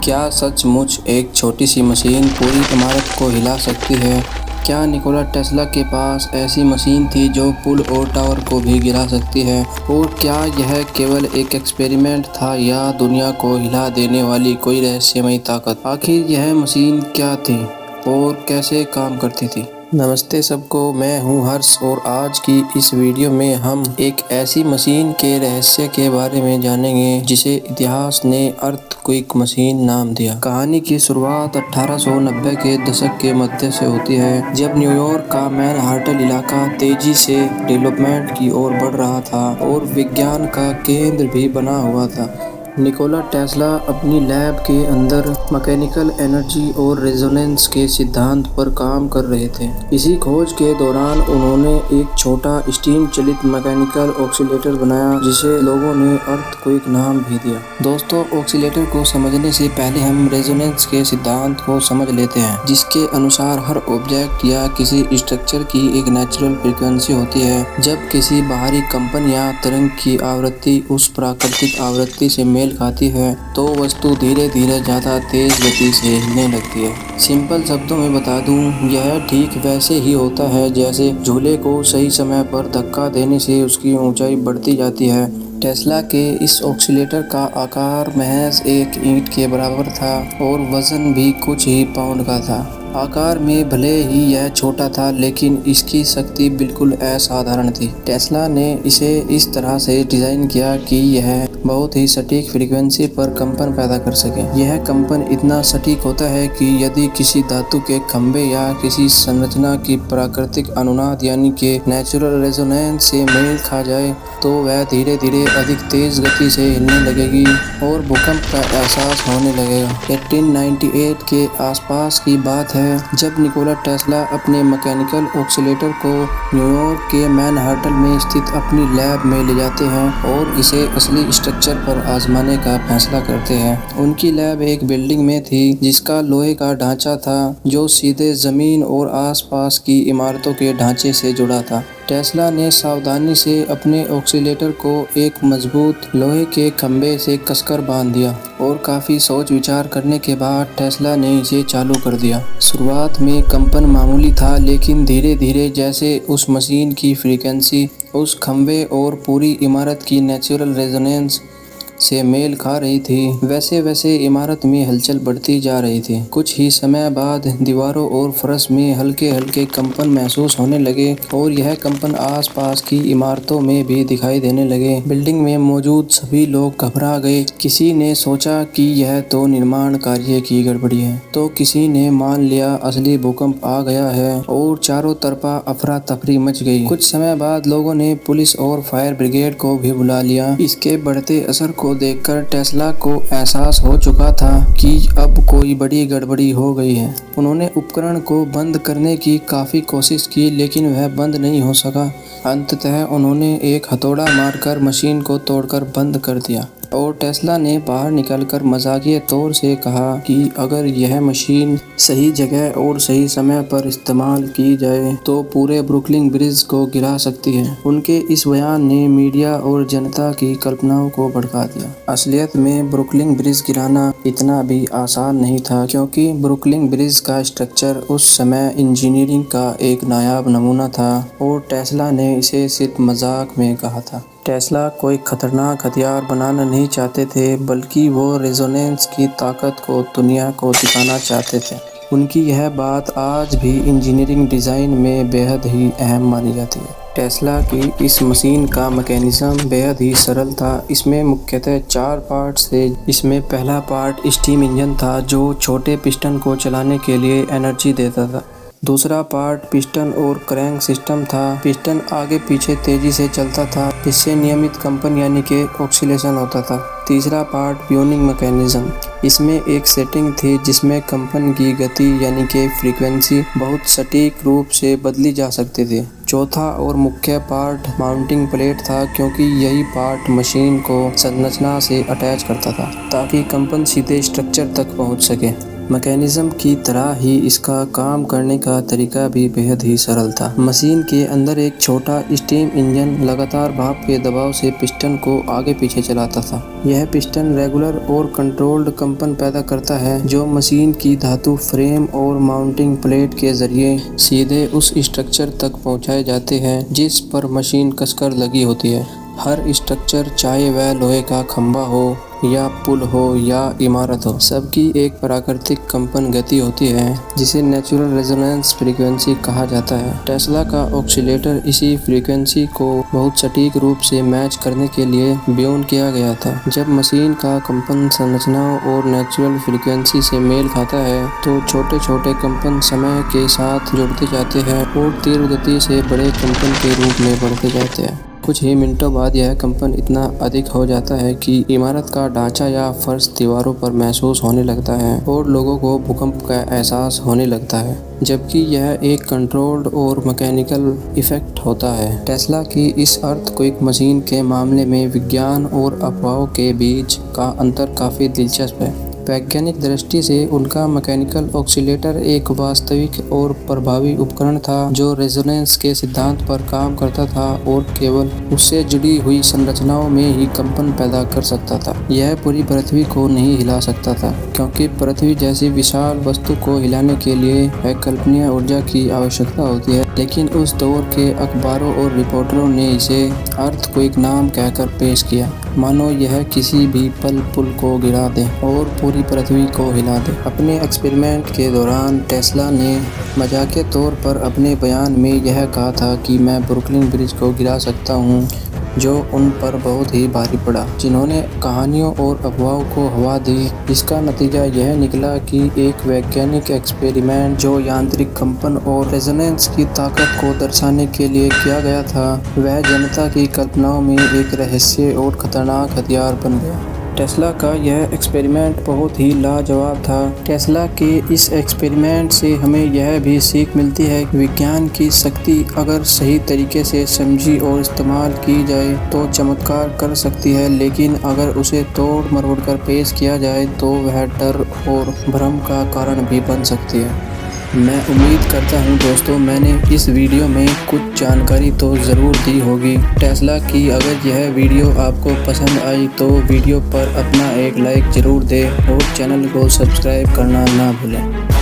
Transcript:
क्या सचमुच एक छोटी सी मशीन पूरी इमारत को हिला सकती है? क्या निकोला टेस्ला के पास ऐसी मशीन थी जो पुल और टावर को भी गिरा सकती है? और क्या यह केवल एक एक्सपेरिमेंट था या दुनिया को हिला देने वाली कोई रहस्यमयी ताकत? आखिर यह मशीन क्या थी और कैसे काम करती थी? नमस्ते सबको, मैं हूं हर्ष और आज की इस वीडियो में हम एक ऐसी मशीन के रहस्य के बारे में जानेंगे जिसे इतिहास ने अर्थक्वेक मशीन नाम दिया। कहानी की शुरुआत 1890 के दशक के मध्य से होती है, जब न्यूयॉर्क का मैनहट्टन इलाका तेजी से डेवलपमेंट की ओर बढ़ रहा था और विज्ञान का केंद्र भी बना हुआ था। निकोला टेस्ला अपनी लैब के अंदर मैकेनिकल एनर्जी और रेजोनेंस के सिद्धांत पर काम कर रहे थे। इसी खोज के दौरान उन्होंने एक छोटा स्टीम चलित मैकेनिकल ऑक्सीलेटर बनाया जिसे लोगों ने अर्थक्वेक नाम भी दिया। दोस्तों, ऑक्सीलेटर को समझने से पहले हम रेजोनेंस के सिद्धांत को समझ लेते हैं, जिसके अनुसार हर ऑब्जेक्ट या किसी स्ट्रक्चर की एक नेचुरल फ्रीक्वेंसी होती है। जब किसी बाहरी कंपन या तरंग की आवृत्ति उस प्राकृतिक आवृत्ति से मेल खाती है तो वस्तु धीरे धीरे ज्यादा तेज गति से हिलने लगती है। सिंपल शब्दों में बता दूं, यह ठीक वैसे ही होता है जैसे झूले को सही समय पर धक्का देने से उसकी ऊंचाई बढ़ती जाती है। टेस्ला के इस ऑक्सीलेटर का आकार महज एक ईंट के बराबर था और वजन भी कुछ ही पाउंड का था। आकार में भले ही यह छोटा था, लेकिन इसकी शक्ति बिल्कुल असाधारण थी। टेस्ला ने इसे इस तरह से डिजाइन किया कि यह बहुत ही सटीक फ्रीक्वेंसी पर कंपन पैदा कर सके। यह कंपन इतना सटीक होता है कि यदि किसी धातु के खंभे या किसी संरचना की प्राकृतिक अनुनाद यानी कि नेचुरल रेजोनेंस से मेल खा जाए तो वह धीरे धीरे अधिक तेज गति से हिलने लगेगी और भूकंप का एहसास होने लगेगा। 1898 के आसपास की बात है, जब निकोला टेस्ला अपने मैकेनिकल ऑक्सीलेटर को न्यूयॉर्क के मैनहट्टन में स्थित अपनी लैब में ले जाते हैं और इसे असली स्ट्रक्चर पर आजमाने का फैसला करते हैं। उनकी लैब एक बिल्डिंग में थी जिसका लोहे का ढांचा था जो सीधे जमीन और आसपास की इमारतों के ढांचे से जुड़ा था। टेस्ला ने सावधानी से अपने ऑक्सीलेटर को एक मजबूत लोहे के खंभे से कसकर बांध दिया और काफी सोच विचार करने के बाद टेस्ला ने इसे चालू कर दिया। शुरुआत में कंपन मामूली था, लेकिन धीरे धीरे जैसे उस मशीन की फ्रीक्वेंसी उस खंभे और पूरी इमारत की नेचुरल रेजोनेंस से मेल खा रही थी, वैसे वैसे इमारत में हलचल बढ़ती जा रही थी। कुछ ही समय बाद दीवारों और फर्श में हल्के हल्के कंपन महसूस होने लगे और यह कंपन आसपास की इमारतों में भी दिखाई देने लगे। बिल्डिंग में मौजूद सभी लोग घबरा गए। किसी ने सोचा कि यह तो निर्माण कार्य की गड़बड़ी है, तो किसी ने मान लिया असली भूकंप आ गया है और चारों तरफा अफरा तफरी मच गई। कुछ समय बाद लोगों ने पुलिस और फायर ब्रिगेड को भी बुला लिया। इसके बढ़ते असर को देखकर टेस्ला को एहसास हो चुका था कि अब कोई बड़ी गड़बड़ी हो गई है। उन्होंने उपकरण को बंद करने की काफी कोशिश की, लेकिन वह बंद नहीं हो सका। अंततः उन्होंने एक हथौड़ा मारकर मशीन को तोड़कर बंद कर दिया और टेस्ला ने बाहर निकलकर मजाकिया तौर से कहा कि अगर यह मशीन सही जगह और सही समय पर इस्तेमाल की जाए तो पूरे ब्रुकलिन ब्रिज को गिरा सकती है। उनके इस बयान ने मीडिया और जनता की कल्पनाओं को भड़का दिया। असलियत में ब्रुकलिन ब्रिज गिराना इतना भी आसान नहीं था, क्योंकि ब्रुकलिन ब्रिज का स्ट्रक्चर उस समय इंजीनियरिंग का एक नायाब नमूना था और टेस्ला ने इसे सिर्फ मजाक में कहा था। टेस्ला कोई खतरनाक हथियार बनाना नहीं चाहते थे, बल्कि वो रेजोनेंस की ताकत को दुनिया को दिखाना चाहते थे। उनकी यह बात आज भी इंजीनियरिंग डिज़ाइन में बेहद ही अहम मानी जाती है। टेस्ला की इस मशीन का मैकेनिज्म बेहद ही सरल था। इसमें मुख्यतः 4 पार्ट्स थे। इसमें पहला पार्ट स्टीम इंजन था जो छोटे पिस्टन को चलाने के लिए एनर्जी देता था। दूसरा पार्ट पिस्टन और क्रैंक सिस्टम था। पिस्टन आगे पीछे तेजी से चलता था, इससे नियमित कंपन यानी कि ऑक्सीलेशन होता था। तीसरा पार्ट ट्यूनिंग मैकेनिज्म। इसमें एक सेटिंग थी जिसमें कंपन की गति यानी कि फ्रीक्वेंसी बहुत सटीक रूप से बदली जा सकती थी। चौथा और मुख्य पार्ट माउंटिंग प्लेट था, क्योंकि यही पार्ट मशीन को संरचना से अटैच करता था ताकि कंपन सीधे स्ट्रक्चर तक पहुंच सके। मैकेनिज्म की तरह ही इसका काम करने का तरीका भी बेहद ही सरल था। मशीन के अंदर एक छोटा स्टीम इंजन लगातार भाप के दबाव से पिस्टन को आगे पीछे चलाता था। यह पिस्टन रेगुलर और कंट्रोल्ड कंपन पैदा करता है जो मशीन की धातु फ्रेम और माउंटिंग प्लेट के जरिए सीधे उस स्ट्रक्चर तक पहुंचाए जाते हैं जिस पर मशीन कसकर लगी होती है। हर स्ट्रक्चर, चाहे वह लोहे का खंभा हो या पुल हो या इमारत हो, सबकी एक प्राकृतिक कंपन गति होती है जिसे नेचुरल रेजोनेंस फ्रीक्वेंसी कहा जाता है। टेस्ला का ऑसिलेटर इसी फ्रीक्वेंसी को बहुत सटीक रूप से मैच करने के लिए ट्यून किया गया था। जब मशीन का कंपन संरचनाओं और नेचुरल फ्रीक्वेंसी से मेल खाता है तो छोटे छोटे कंपन समय के साथ जुड़ते जाते हैं और तीव्र गति से बड़े कंपन के रूप में बढ़ते जाते हैं। कुछ ही मिनटों बाद यह कंपन इतना अधिक हो जाता है कि इमारत का ढांचा या फर्श दीवारों पर महसूस होने लगता है और लोगों को भूकंप का एहसास होने लगता है, जबकि यह एक कंट्रोल्ड और मैकेनिकल इफेक्ट होता है। टेस्ला की इस अर्थक्वेक मशीन के मामले में विज्ञान और अफवाहों के बीच का अंतर काफ़ी दिलचस्प है। वैज्ञानिक दृष्टि से उनका मैकेनिकल ऑसिलेटर एक वास्तविक और प्रभावी उपकरण था जो रेजोनेंस के सिद्धांत पर काम करता था और केवल उससे जुड़ी हुई संरचनाओं में ही कंपन पैदा कर सकता था। यह पूरी पृथ्वी को नहीं हिला सकता था क्योंकि पृथ्वी जैसी विशाल वस्तु को हिलाने के लिए अकल्पनीय ऊर्जा की आवश्यकता होती है, लेकिन उस दौर के अखबारों और रिपोर्टरों ने इसे अर्थक्वेक नाम कहकर पेश किया, मानो यह किसी भी पुल को गिरा दे और पूरी पृथ्वी को हिला दे। अपने एक्सपेरिमेंट के दौरान टेस्ला ने मजाकिया तौर पर अपने बयान में यह कहा था कि मैं ब्रुकलिन ब्रिज को गिरा सकता हूँ, जो उन पर बहुत ही भारी पड़ा, जिन्होंने कहानियों और अफवाहों को हवा दी। इसका नतीजा यह निकला कि एक वैज्ञानिक एक्सपेरिमेंट जो यांत्रिक कंपन और रेजोनेंस की ताकत को दर्शाने के लिए किया गया था, वह जनता की कल्पनाओं में एक रहस्य और खतरनाक हथियार बन गया। टेस्ला का यह एक्सपेरिमेंट बहुत ही लाजवाब था। टेस्ला के इस एक्सपेरिमेंट से हमें यह भी सीख मिलती है कि विज्ञान की शक्ति अगर सही तरीके से समझी और इस्तेमाल की जाए तो चमत्कार कर सकती है, लेकिन अगर उसे तोड़ मरोड़ कर पेश किया जाए तो वह डर और भ्रम का कारण भी बन सकती है। मैं उम्मीद करता हूँ दोस्तों मैंने इस वीडियो में कुछ जानकारी तो ज़रूर दी होगी टेस्ला की। अगर यह वीडियो आपको पसंद आई तो वीडियो पर अपना एक लाइक ज़रूर दें और चैनल को सब्सक्राइब करना ना भूलें।